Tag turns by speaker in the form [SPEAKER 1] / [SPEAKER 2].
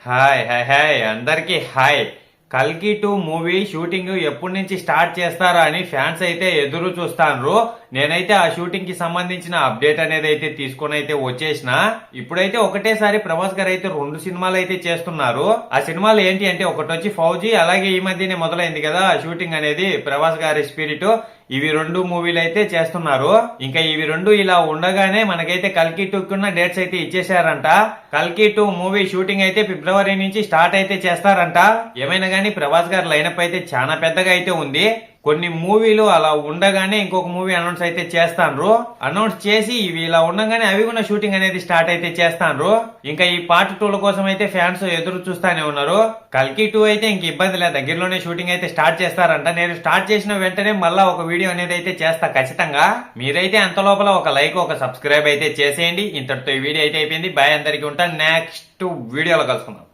[SPEAKER 1] Hi hi hi అందరికి hi. కల్కి 2 movie shooting ఎప్పటి నుంచి స్టార్ట్ చేస్తారా అని ఫ్యాన్స్ అయితే ఎదురు చూస్తాన్రు. నేనైతే ఆ షూటింగ్ కి సంబంధించిన అప్డేట్ అనేది అయితే తీసుకొని అయితే వచ్చేసిన. ఇప్పుడైతే ఒకటేసారి ప్రభాస్ గారు అయితే 2 సినిమాలు అయితే చేస్తున్నారు. ఆ సినిమాలు ఏంటి అంటే ఒకటి వచ్చి ఫౌజీ, అలాగే ఈ మధ్యనే మొదలైంది కదా షూటింగ్ అనేది ప్రభాస్ గారి స్పిరిట్. ఇవి 2 మూవీలు అయితే చేస్తున్నారు. ఇంకా ఇవి 2 ఇలా ఉండగానే మనకైతే కల్కి 2 కున్న డేట్స్ అయితే ఇచ్చేసారంట. కల్కి 2 మూవీ షూటింగ్ అయితే ఫిబ్రవరి నుంచి స్టార్ట్ అయితే చేస్తారంట. ఏమైనా గానీ ప్రభాస్ గారి లైనప్ అయితే చాలా పెద్దగా అయితే ఉంది. కొన్ని మూవీలు అలా ఉండగానే ఇంకొక మూవీ అనౌన్స్ అయితే చేస్తాన్రు. అనౌన్స్ చేసి ఇవి ఇలా ఉండగానే అవి కూడా షూటింగ్ అనేది స్టార్ట్ అయితే చేస్తాన్రు. ఇంకా ఈ పార్ట్ 2 కోసం అయితే ఫ్యాన్స్ ఎదురు చూస్తానే ఉన్నారు. కల్కి 2 అయితే ఇంక ఇబ్బంది లేదు, దగ్గరలోనే షూటింగ్ అయితే స్టార్ట్ చేస్తారంట. నేను స్టార్ట్ చేసిన వెంటనే మళ్ళా ఒక వీడియో అనేది అయితే చేస్తా ఖచ్చితంగా. మీరైతే అంత లోపల ఒక లైక్ ఒక సబ్స్క్రైబ్ అయితే చేసేయండి. ఇంతటితో ఈ వీడియో అయితే అయిపోయింది. బాయ్, అందరికీ ఉంటాను. నెక్స్ట్ వీడియోలో కలుసుకుందాం.